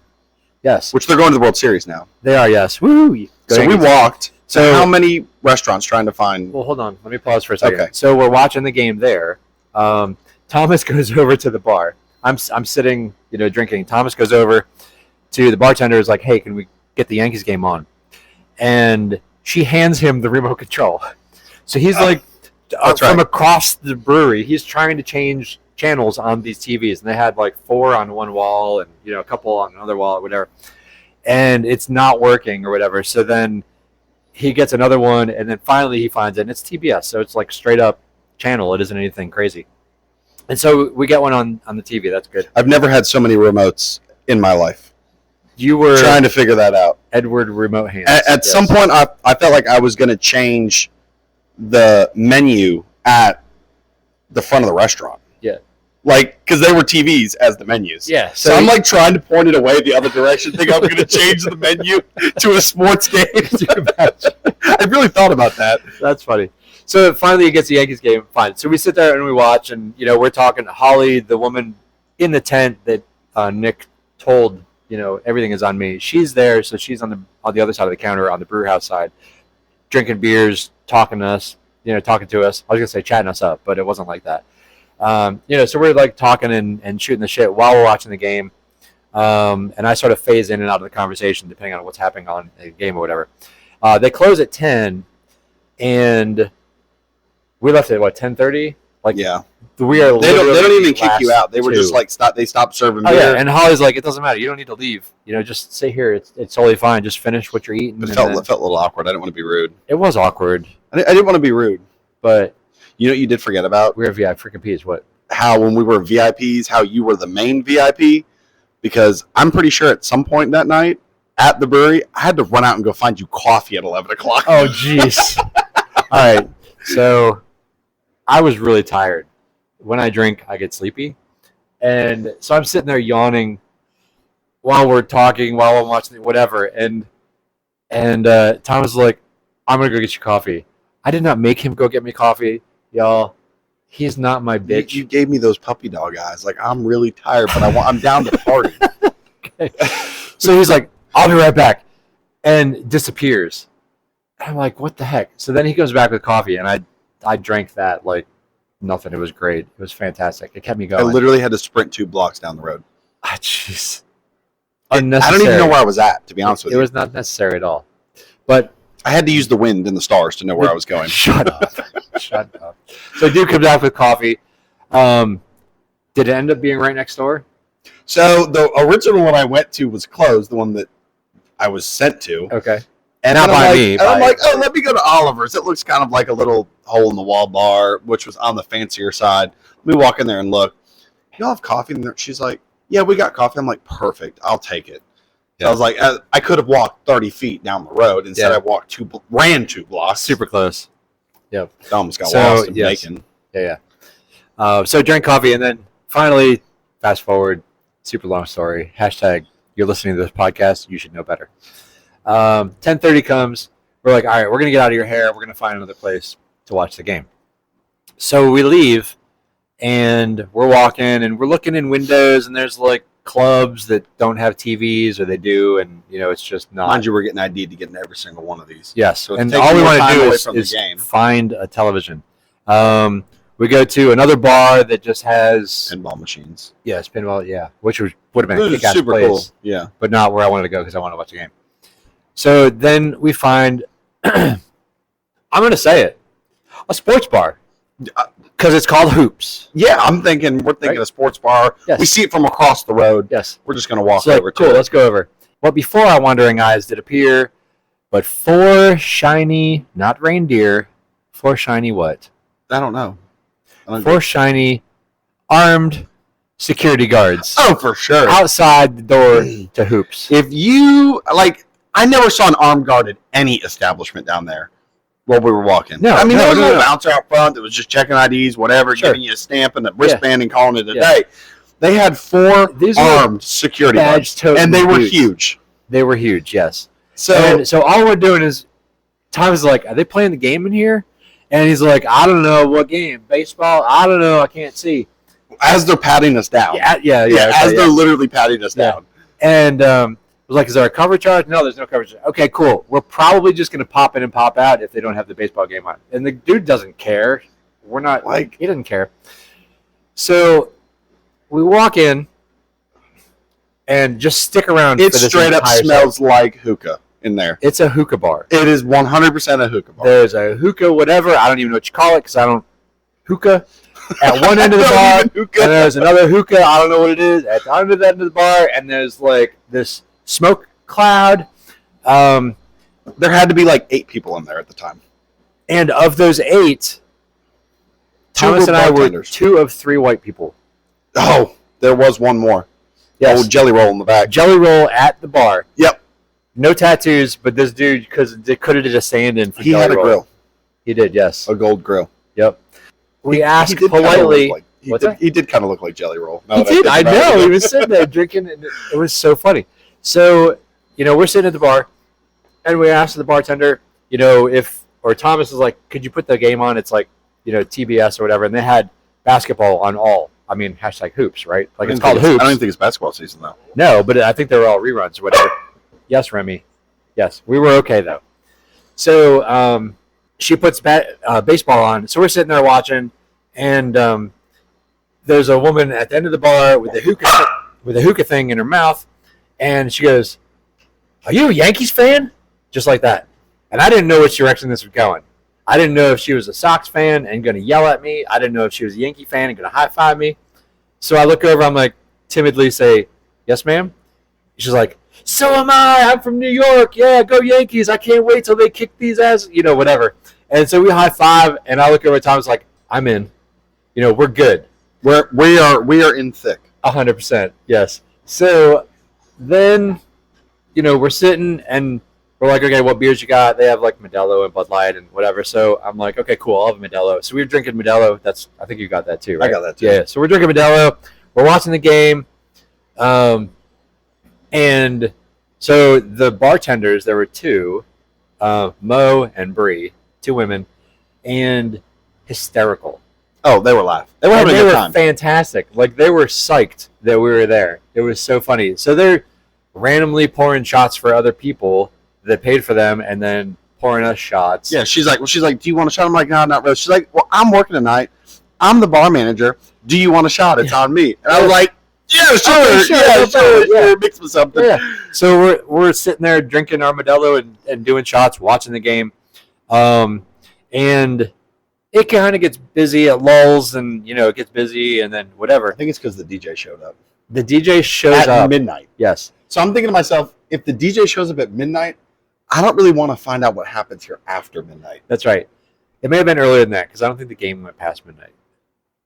Yes. Which they're going to the World Series now. They are, yes. Woo! So we walked. So how many restaurants trying to find? Well, hold on. Let me pause for a second. Okay. So we're watching the game there. Thomas goes over to the bar. I'm sitting, drinking. Thomas goes over to the bartender. Is like, hey, can we get the Yankees game on? And she hands him the remote control. So he's from across the brewery. He's trying to change channels on these TVs, and they had like 4 on one wall and a couple on another wall or whatever. and it's not working or whatever. So then he gets another one, and then finally he finds it, and it's TBS, so it's like straight up channel. It isn't anything crazy. And so we get one on the TV. That's good. I've never had so many remotes in my life. You were trying to figure that out. Edward Remote Hands. At some point, I felt like I was going to change the menu at the front of the restaurant. Yeah. Like, because they were TVs as the menus. Yeah. So I'm like trying to point it away the other direction, think I'm going to change the menu to a sports game. I really thought about that. That's funny. So finally he gets the Yankees game. Fine. So we sit there and we watch, and, we're talking. Holly, the woman in the tent that Nick told, everything is on me. She's there, so she's on the other side of the counter on the brew house side, drinking beers, talking to us. Talking to us. I was going to say chatting us up, but it wasn't like that. So we're like talking and shooting the shit while we're watching the game. And I sort of phase in and out of the conversation depending on what's happening on the game or whatever. They close at 10, and we left at 10:30? Like, yeah. We are. They don't even kick you out. They were just like they stopped serving beer. Yeah. And Holly's like, it doesn't matter. You don't need to leave. Just sit here. It's totally fine. Just finish what you're eating. But it felt a little awkward. I didn't want to be rude. It was awkward. I didn't want to be rude. But you know what you did forget about? We were VIP freaking P's. What? How when we were VIPs, how you were the main VIP? Because I'm pretty sure at some point that night at the brewery, I had to run out and go find you coffee at 11 o'clock. Oh, jeez. All right. So I was really tired. When I drink, I get sleepy. And so I'm sitting there yawning while we're talking, while I'm watching whatever. And Tom was like, I'm going to go get you coffee. I did not make him go get me coffee, y'all. He's not my bitch. You gave me those puppy dog eyes. Like, I'm really tired, but I'm down to party. Okay. So he's like, I'll be right back. And disappears. And I'm like, what the heck? So then he comes back with coffee, and I drank that like nothing. It was great. It was fantastic. It kept me going. I literally had to sprint 2 blocks down the road. Ah, jeez. I don't even know where I was at, to be honest with you. It was not necessary at all. But I had to use the wind and the stars to know where I was going. Shut up. Shut up. So dude comes back with coffee. Did it end up being right next door? So the original one I went to was closed, the one that I was sent to. Okay. And I'm like, oh, let me go to Oliver's. It looks kind of like a little hole-in-the-wall bar, which was on the fancier side. Let me walk in there and look. Y'all have coffee? And she's like, yeah, we got coffee. I'm like, perfect. I'll take it. Yeah. I was like, I could have walked 30 feet down the road. Instead, I ran 2 blocks. Super close. Yep. I almost got lost in Macon. Yeah. So drank coffee, and then finally, fast forward, super long story. # you're listening to this podcast. You should know better. 10:30 comes. We're like, all right, we're going to get out of your hair. We're going to find another place to watch the game. So we leave, and we're walking, and we're looking in windows, and there's like clubs that don't have TVs, or they do, and it's just not. Mind you, we're getting ID to get in every single one of these. Yes, so and all we want to do is find a television. We go to another bar that just has pinball machines. Yes, pinball. Yeah, which would have been a kick-ass super place, cool. Yeah, but not where I wanted to go because I wanted to watch the game. So then we find, I'm going to say it, a sports bar. Because it's called Hoops. Yeah, we're thinking a sports bar. Yes. We see it from across the road. Yes. We're just going to walk over to it. Cool, let's go over. Well, before our wandering eyes did appear, but 4 shiny, not reindeer, 4 shiny what? I don't know. 4 shiny, armed security guards. Oh, for sure. Outside the door to Hoops. If you, I never saw an armed guard at any establishment down there while we were walking. No, there was a bouncer out front that was just checking IDs, whatever, giving you a stamp and a wristband and calling it a day. They had 4 armed security guards, and they were huge. They were huge, yes. So all we're doing is, Tom's like, are they playing the game in here? And he's like, I don't know, what game? Baseball? I don't know, I can't see. As they're patting us down. Yeah. They're literally patting us down. And was like, is there a cover charge? No, there's no cover charge. Okay, cool. We're probably just going to pop in and pop out if they don't have the baseball game on. And the dude doesn't care. We're not he doesn't care. So we walk in and just stick around. It straight up smells like hookah in there. It's a hookah bar. It is 100% a hookah bar. There's a hookah, whatever. I don't even know what you call it because I don't hookah. At one end of the bar, and there's another hookah. I don't know what it is. At the other end of the bar, and there's like this smoke cloud. There had to be like 8 people in there at the time. And of those 8, Thomas and I were 2 of 3 white people. Oh, there was one more. Yes. Old Jelly Roll in the back. Jelly Roll at the bar. Yep. No tattoos, but this dude, because they could have did a stand-in for He Jelly had a Roll. grill. He did, yes. A gold grill. Yep. We asked He did politely. he did kind of look like Jelly Roll. He did. I know. He was sitting there drinking, and it was so funny. So, we're sitting at the bar, and we asked the bartender, or Thomas is like, could you put the game on? It's like, TBS or whatever, and they had basketball on all. I mean, #hoops, right? Like it's called hoops. I don't even think it's basketball season though. No, but I think they were all reruns or whatever. Yes, Remy. Yes, we were okay though. So she puts baseball on. So we're sitting there watching, and there's a woman at the end of the bar with a hookah thing in her mouth, and she goes, "Are you a Yankees fan?" Just like that. And I didn't know which direction this was going. I didn't know if she was a Sox fan and going to yell at me. I didn't know if she was a Yankee fan and going to high-five me. So I look over, I'm like, timidly say, "Yes, ma'am?" She's like, "So am I. I'm from New York. Yeah, go Yankees. I can't wait till they kick these asses," whatever. And so we high-five, and I look over at Tom's like, "I'm in. We're good. We are in thick." 100%, yes. So then, we're sitting, and we're like, "Okay, what beers you got?" They have like Modelo and Bud Light and whatever. So I'm like, "Okay, cool. I'll have a Modelo." So we were drinking Modelo. I think you got that too, right? I got that too. Yeah. So we're drinking Modelo. We're watching the game. And so the bartenders, there were 2, Mo and Bree, 2 women, and hysterical. Oh, they were laughing. They were having a good time. Fantastic. Like, they were psyched that we were there. It was so funny. So they're randomly pouring shots for other people that paid for them, and then pouring us shots. Yeah, she's like, "Do you want a shot?" I'm like, "No, not really." She's like, "Well, I'm working tonight. I'm the bar manager. Do you want a shot? It's on me." And I was like, "Yeah, sure, mix with something." Yeah. So we're sitting there drinking our Modelo and doing shots, watching the game, and it kind of gets busy at lulls, and it gets busy, and then whatever. I think it's because the DJ showed up. The DJ shows at up midnight. Yes. So I'm thinking to myself, if the DJ shows up at midnight, I don't really want to find out what happens here after midnight. That's right. It may have been earlier than that because I don't think the game went past midnight.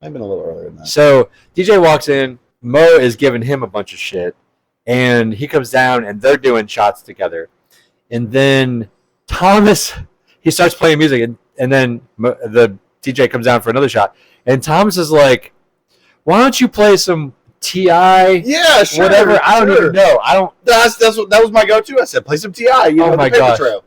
Might have been a little earlier than that. So DJ walks in. Mo is giving him a bunch of shit, and he comes down, and they're doing shots together. And then Thomas, he starts playing music, and then the DJ comes down for another shot. And Thomas is like, "Why don't you play some T.I.? Yeah, sure. Whatever. I don't even know. I don't." That was my go-to. I said, "Play some T.I." Oh my gosh. Trail.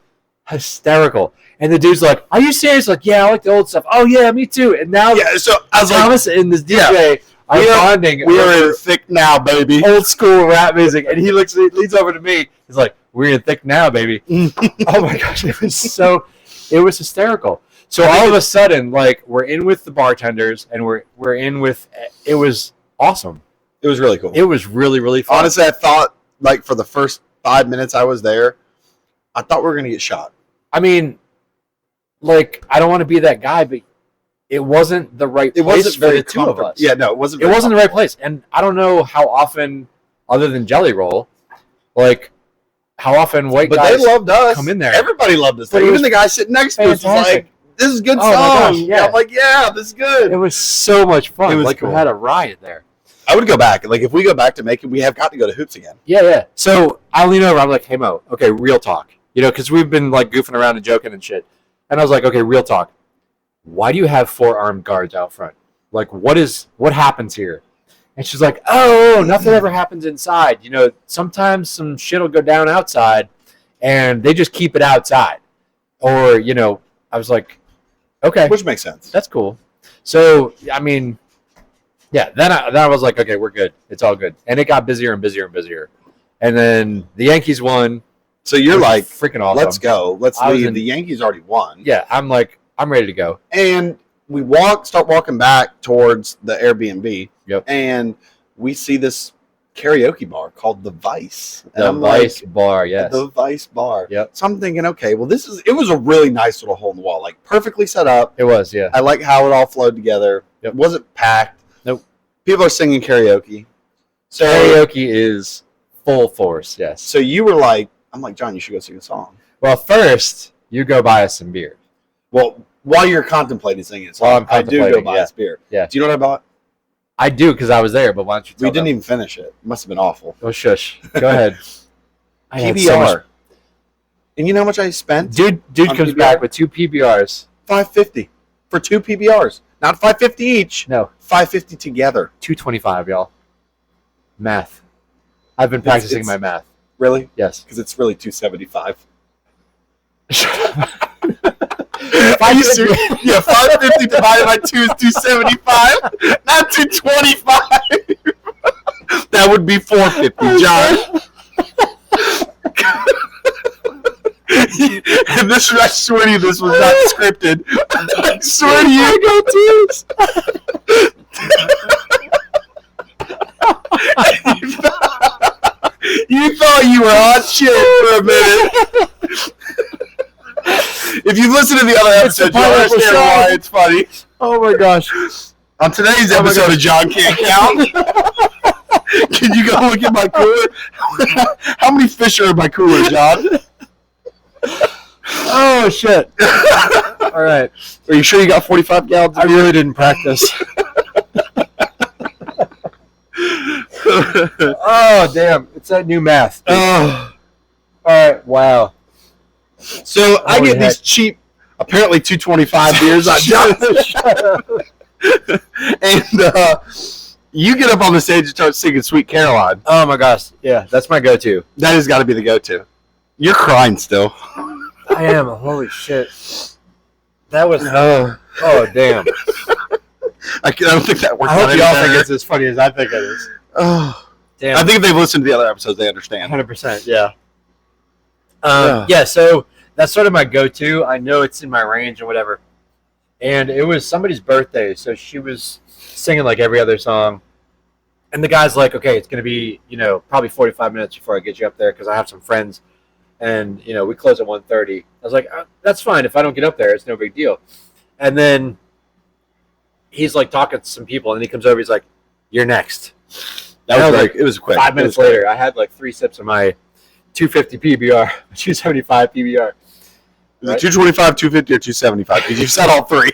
Hysterical. And the dude's like, "Are you serious?" Like, "Yeah, I like the old stuff." "Oh yeah, me too." And now so I was Thomas and this DJ are bonding. We are in thick now, baby. Old school rap music. And he leads over to me. He's like, "We're in thick now, baby." Oh my gosh, it was hysterical. So all of a sudden, like, we're in with the bartenders, and we're in with. It was awesome. It was really cool. It was really, really fun. Honestly, I thought, like, for the first 5 minutes I was there, I thought we were gonna get shot. I mean, like, I don't want to be that guy, but it wasn't the right place for the two of us. Yeah, no, it wasn't. It wasn't the right place, and I don't know how often, other than Jelly Roll, like how often white guys they loved us. Come in there. Everybody loved us. Even the guy sitting next to us was like, "This is a good song." Gosh, yeah. I'm like, "Yeah, this is good." It was so much fun. It was like cool. We had a riot there. I would go back. Like, if we go back to Macon, we have got to go to Hoops again. Yeah. So I lean over. I'm like, "Hey Mo, okay, real talk. Because we've been like goofing around and joking and shit." And I was like, "Okay, real talk. Why do you have 4 armed guards out front? Like, what happens here?" And she's like, "Oh, nothing ever happens inside. Sometimes some shit will go down outside, and they just keep it outside." Or, I was like, "Okay, Which makes sense. that's cool." So, I mean, yeah. Then I was like, "Okay, we're good. It's all good." And it got busier and busier and busier. And then the Yankees won. So you're like, freaking awesome. "Let's go. Let's leave." The Yankees already won. Yeah, I'm like, I'm ready to go. And we start walking back towards the Airbnb. Yep. And we see this karaoke bar called The Vice. And The I'm Vice like, Bar, yes. The Vice Bar. Yep. So I'm thinking, okay, well, it was a really nice little hole in the wall, like perfectly set up. It was, yeah. I like how it all flowed together. Yep. It wasn't packed. Nope. People are singing karaoke. So Karaoke is Full force, yes. So you were like, I'm like, John, you should go sing a song. Well, first, you go buy us some beer. Well, while you're contemplating singing a song, While I'm I do go contemplating, buy us beer. Yeah. Do you know what I bought? I do, because I was there, but why don't you tell We didn't them? even finish it. It must have been awful. Oh, shush. Go ahead. I had PBR. so much- And you know how much I spent? Dude on comes PBR? back with 2 PBRs. $5.50 for 2 PBRs. Not $5.50 each. No, $5.50 together. $2.25, y'all. Math. I've been practicing my math. Really? Yes. Because it's really $2.75. Are you serious? Yeah, $5.50 divided by 2 is $2.75. Not $2.25. That would be $4.50, John. And this, I swear to you, this was not scripted. I swear to you. You thought you were on shit for a minute. If you've listened to the other episode, you'll understand why it's funny. Oh my gosh. On today's episode of John Can't Count, can you go look at my cooler? How many fish are in my cooler, John? Oh, shit. All right. Are you sure you got 45 gallons? I really didn't practice. Oh, damn. It's that new math. Oh. All right. Wow. So I Holy get these heck. cheap, apparently $2.25 beers on John. And you get up on the stage and start singing Sweet Caroline. Oh, my gosh. Yeah, that's my go-to. That has got to be the go-to. You're crying still. I am. Holy shit. That was... Oh, damn. I don't think that worked I out hope y'all any think better. it's as funny as I think it is. Oh. Damn. I think if they've listened to the other episodes, they understand. 100%, yeah. Yeah, so that's sort of my go-to. I know it's in my range and whatever. And it was somebody's birthday, so she was singing like every other song. And the guy's like, okay, it's going to be, probably 45 minutes before I get you up there because I have some friends. And, we close at 1:30. I was like, that's fine. If I don't get up there, it's no big deal. And then he's like talking to some people, and he comes over. He's like, you're next. That was like it was quick. 5 minutes later, I had like 3 sips of my 250 PBR, 275 PBR. Is it 225, 250, or 275? Because you said all three.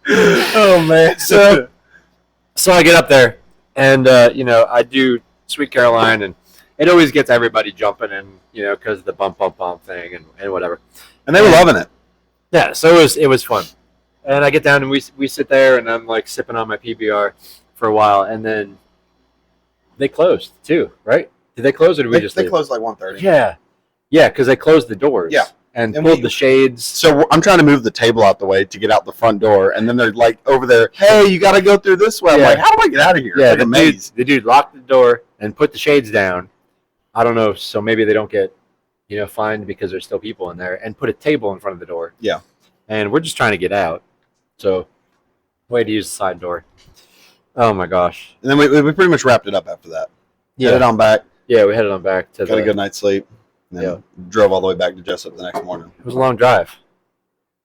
Oh man! So I get up there, and I do Sweet Caroline, and it always gets everybody jumping, and because of the bump thing and whatever. And they were loving it. Yeah, so it was fun. And I get down and we sit there, and I'm like sipping on my PBR for a while, and then they closed too, right? Did they close or did we just They leave? closed like 1:30. Yeah, because they closed the doors. Yeah. and And pulled we- the shades. So I'm trying to move the table out the way to get out the front door, and then they're like over there, hey, you got to go through this way. I'm Yeah. like, how do I get out of here? Yeah, It's like a maze. the dude locked the door and put the shades down. I don't know, so maybe they don't get fined because there's still people in there, and put a table in front of the door. Yeah. And we're just trying to get out, so way to use the side door. Oh my gosh. And then we pretty much wrapped it up after that. Yeah. Headed on back, Yeah, we headed on back to got a good night's sleep, and then drove all the way back to Jessup the next morning. It was a long drive.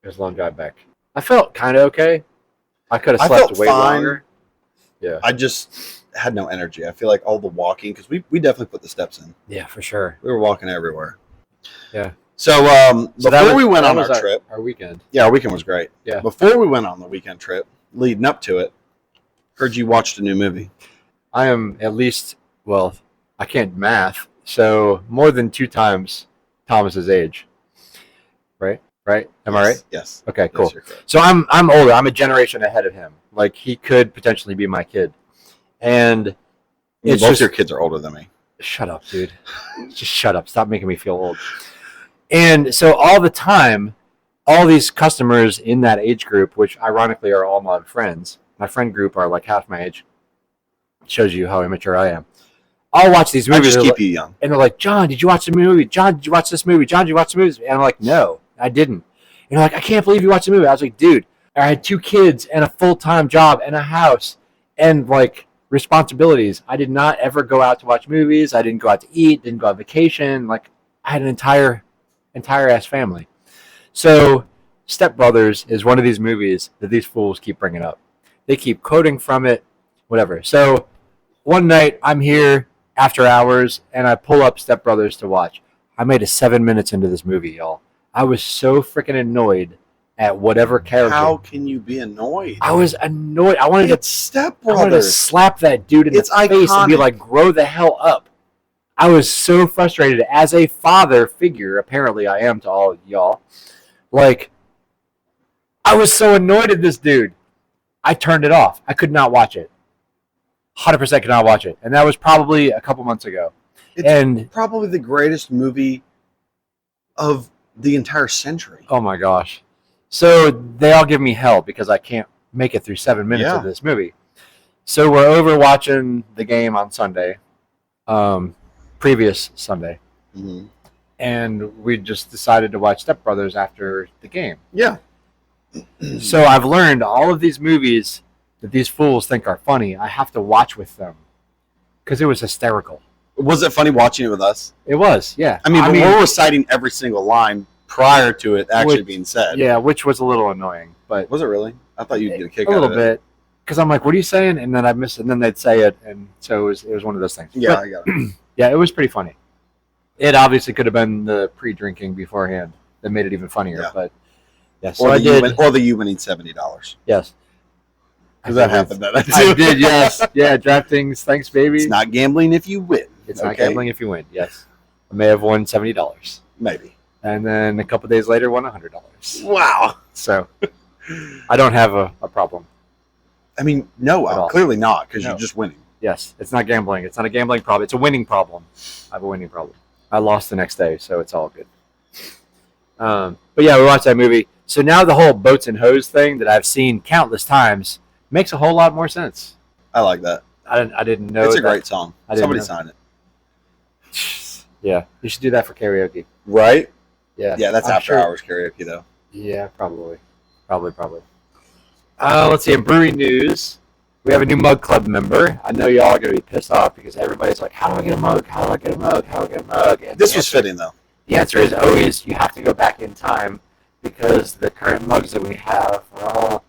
It was a long drive back. I felt kind of okay. I could have I slept felt way fine. longer. Yeah. I just had no energy. I feel like all the walking, because we definitely put the steps in. Yeah, for sure. We were walking everywhere. Yeah. So, So that before was- we went that on was our trip, our weekend. yeah, our weekend was great. Yeah. Before we went on the weekend trip, leading up to it, heard you watched a new movie. I am at least, well, I can't math, so more than 2 times Thomas's age. Right? Am I right? Yes. Okay, cool. Yes, you're correct. So I'm older. I'm a generation ahead of him. Like, he could potentially be my kid. And it's Both just, your kids are older than me. shut up, dude. Just shut up. Stop making me feel old. And so all the time, all these customers in that age group, which ironically are all my friends, my friend group are like half my age. Shows you how immature I am. I'll watch these I movies just keep you young. and they're like, John, did you watch the movie? John, did you watch this movie? John, did you watch the movies? And I'm like, no, I didn't. And they're like, I can't believe you watched the movie. I was like, dude, I had 2 kids and a full-time job and a house and like responsibilities. I did not ever go out to watch movies. I didn't go out to eat, didn't go on vacation. Like, I had an entire ass family. So Step Brothers is one of these movies that these fools keep bringing up. They keep quoting from it, whatever. So one night I'm here after hours and I pull up Step Brothers to watch. I made it 7 minutes into this movie, y'all. I was so freaking annoyed at whatever character. How can you be annoyed? I was annoyed. I wanted Step to slap that dude in the face and be like, grow the hell up. I was so frustrated as a father figure. Apparently I am to all y'all. Like, I was so annoyed at this dude. I turned it off. I could not watch it. 100% could not watch it. And that was probably a couple months ago. It's probably the greatest movie of the entire century. Oh my gosh. So they all give me hell because I can't make it through 7 minutes of this movie. So we're over watching the game on Sunday, previous Sunday. Mm-hmm. And we just decided to watch Step Brothers after the game. Yeah. So I've learned all of these movies that these fools think are funny, I have to watch with them because it was hysterical. Was it funny watching it with us? It was, yeah. I mean, we're reciting every single line prior to it actually being said. Yeah, which was a little annoying. But was it really? I thought you'd get a kick out of it. A little bit. Because I'm like, what are you saying? And then I miss it, and then they'd say it. And so it was one of those things. Yeah, but, I got it. Yeah, it was pretty funny. It obviously could have been the pre-drinking beforehand that made it even funnier. Yeah. But yeah, so or the you winning $70. Yes. Because that happened. I did, yes. Yeah, DraftKings, thanks, baby. It's not gambling if you win. It's not gambling if you win, yes. I may have won $70. Maybe. And then a couple days later, won $100. Wow. So I don't have a problem. I mean, no, clearly not, because you're just winning. Yes, it's not gambling. It's not a gambling problem. It's a winning problem. I have a winning problem. I lost the next day, so it's all good. But yeah, we watched that movie. So now the whole boats and hose thing that I've seen countless times makes a whole lot more sense. I like that. I didn't know. It's a great song. Somebody sign it. Yeah, you should do that for karaoke. Right? Yeah. Yeah, that's after hours karaoke, though. Yeah, probably. Let's see. In brewery news, we have a new Mug Club member. I know y'all are going to be pissed off because everybody's like, how do I get a mug? How do I get a mug? How do I get a mug? And this was fitting, though. The answer is always you have to go back in time because the current mugs that we have are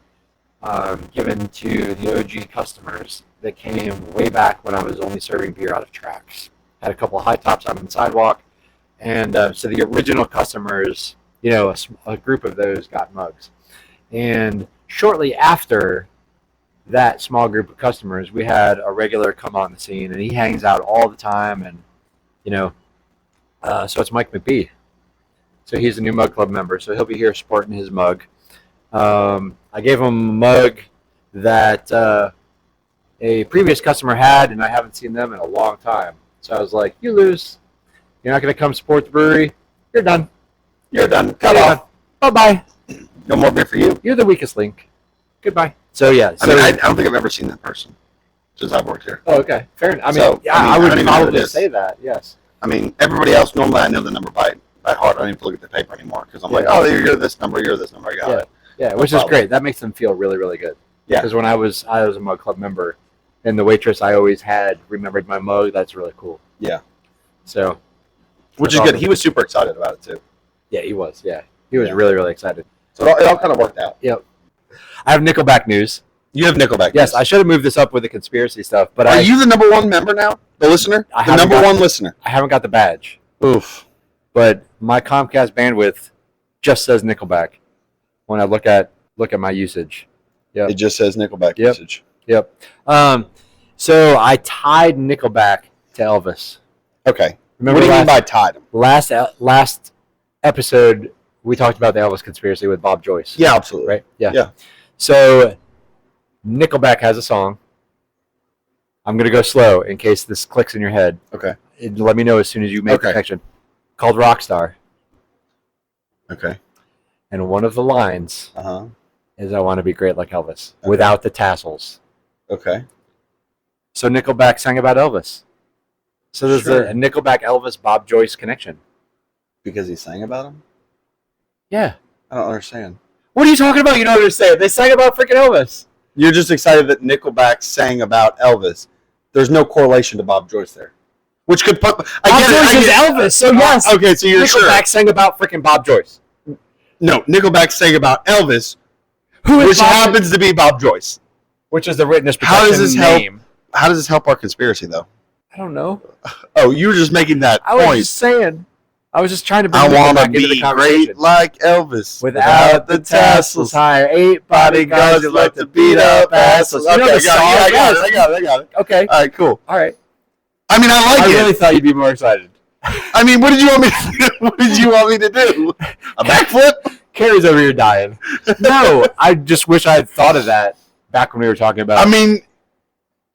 all given to the OG customers that came way back when I was only serving beer out of tracks. Had a couple of high tops on the sidewalk. And so the original customers, a group of those got mugs. And shortly after that small group of customers, we had a regular come on the scene, and he hangs out all the time. And, so it's Mike McBee. So he's a new Mug Club member, so he'll be here sporting his mug. I gave him a mug that a previous customer had, and I haven't seen them in a long time. So I was like, you lose. You're not going to come support the brewery. You're done. Cut off. Bye-bye. No more beer for you. You're the weakest link. Goodbye. So, yeah. I don't think I've ever seen that person since I've worked here. Oh, okay. Fair enough. I would probably say that, yes. I mean, everybody else, normally I know the number by heart. I don't even look at the paper anymore because I'm like, oh, you're this number, I got it. Yeah, which is great. That makes them feel really, really good. Yeah. Because when I was a Mug Club member, and the waitress I always had remembered my mug, that's really cool. Yeah. So. Which is good. He was super excited about it, too. Yeah, he was. Yeah. He was really, really excited. So it all kind of worked out. Yep. I have Nickelback news. You have Nickelback news. Yes, I should have moved this up with the conspiracy stuff. But Are you the number one member now? The listener? The number one listener? I haven't got the badge. Oof. But my Comcast bandwidth just says Nickelback when I look at my usage. Yep. It just says Nickelback usage. Yep. So I tied Nickelback to Elvis. Okay. Remember what do you mean by tied him? Last episode, we talked about the Elvis conspiracy with Bob Joyce. Yeah, absolutely. Right? Yeah. So Nickelback has a song. I'm going to go slow in case this clicks in your head. Okay. Let me know as soon as you make the connection. Called Rockstar. Okay. And one of the lines is I want to be great like Elvis without the tassels. Okay. So Nickelback sang about Elvis. So there's a Nickelback Elvis Bob Joyce connection. Because he sang about him? Yeah. I don't understand. What are you talking about? You don't understand. They sang about freaking Elvis. You're just excited that Nickelback sang about Elvis. There's no correlation to Bob Joyce there. Which could put... Bob Joyce is Elvis, so yes. Okay, so you're Nickelback sang about freaking Bob Joyce. No, Nickelback sang about Elvis, which happens to be Bob Joyce. which is the witness How protection does this help? name. How does this help our conspiracy, though? I don't know. Oh, you were just making that I was point. just saying. I was just trying to bring I people want to back into the be conversation. great like Elvis Without the tassels, hire 8 bodyguards who like to beat up assholes. You know the song? I got it. Okay. All right, cool. All right. I mean, I like I it. really thought you'd be more excited. I mean, what did you want me to do? What did you want me to do? A backflip? Carrie's over here dying. No, I just wish I had thought of that back when we were talking about. I mean,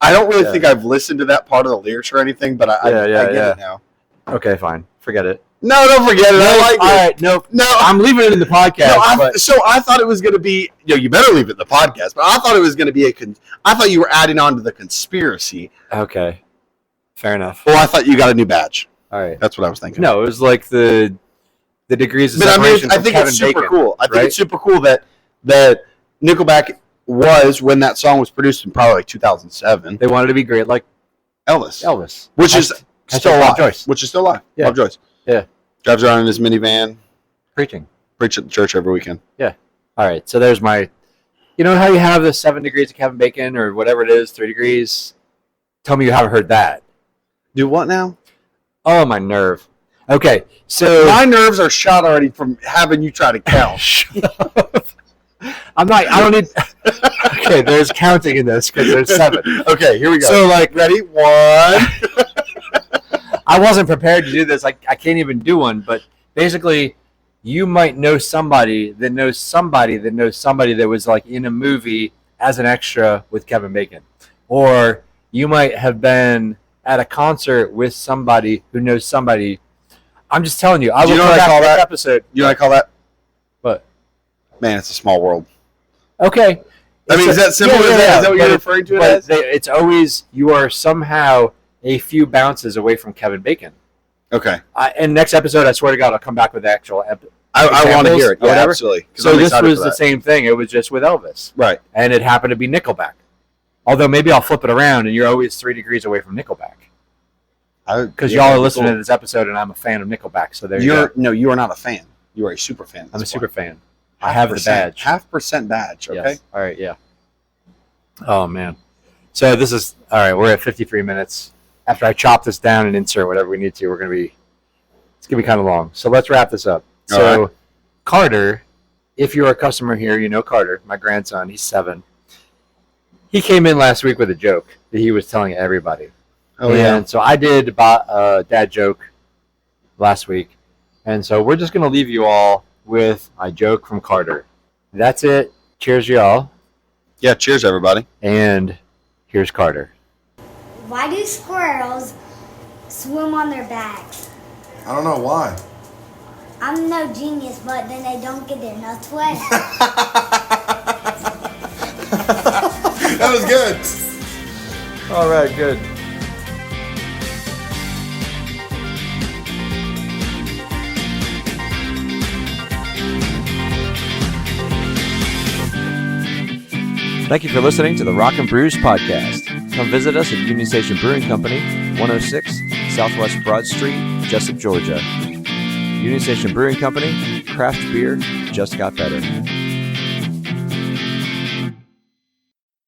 I don't really think I've listened to that part of the lyrics or anything, but I get it now. Okay, fine. Forget it. No, don't forget it. I like it. All right, no, I'm leaving it in the podcast. So I thought it was going to be. You better leave it in the podcast. But I thought it was going to be I thought you were adding on to the conspiracy. Okay, fair enough. Well, I thought you got a new badge. All right, that's what I was thinking. No, it was like the degrees of but separation. I think Kevin it's super Bacon, cool. I think right? it's super cool that Nickelback was when that song was produced in probably like 2007. They wanted to be great, like Elvis, which is still alive. Which is still alive. Yeah. Bob Joyce. Yeah. Drives around in his minivan. Preach at the church every weekend. Yeah. All right. So there's my, you know how you have the 7 degrees of Kevin Bacon or whatever it is, 3 degrees? Tell me you haven't heard that. Do what now? Oh, my nerve. Okay. So my nerves are shot already from having you try to count. I don't need. Okay. There's counting in this because there's 7. Okay. Here we go. So ready? 1. I wasn't prepared to do this. I can't even do one. But basically, you might know somebody that knows somebody that knows somebody that was like in a movie as an extra with Kevin Bacon. Or you might have been at a concert with somebody who knows somebody. I'm just telling you. I will come back to that episode. You know what I call that? What? Man, it's a small world. Okay. I mean, is that simple? Is that what you're referring to it as? It's always, you are somehow a few bounces away from Kevin Bacon. Okay. And next episode, I swear to God, I'll come back with the actual I want to hear it. Yeah, whatever. Absolutely. So this was the same thing. It was just with Elvis. Right. And it happened to be Nickelback. Although maybe I'll flip it around and you're always 3 degrees away from Nickelback. Because y'all are listening to this episode and I'm a fan of Nickelback. So there you go. No, you are not a fan. You are a super fan. I'm a super fan. I have the badge. 0.5% badge, okay? Yes. All right, yeah. Oh, man. So this is, all right, we're at 53 minutes. After I chop this down and insert whatever we need to, it's going to be kind of long. So let's wrap this up. So right. Carter, if you're a customer here, you know Carter, my grandson, he's 7. He came in last week with a joke that he was telling everybody. Oh, yeah. So I did a dad joke last week. And so we're just going to leave you all with my joke from Carter. That's it. Cheers, y'all. Yeah, cheers, everybody. And here's Carter. Why do squirrels swim on their backs? I don't know why. I'm no genius, but then they don't get their nuts wet. That was good. All right, good. Thank you for listening to the Rock-N-Brews podcast. Come visit us at Union Station Brewing Company, 106 Southwest Broad Street, Jessup, Georgia. Union Station Brewing Company, craft beer just got better.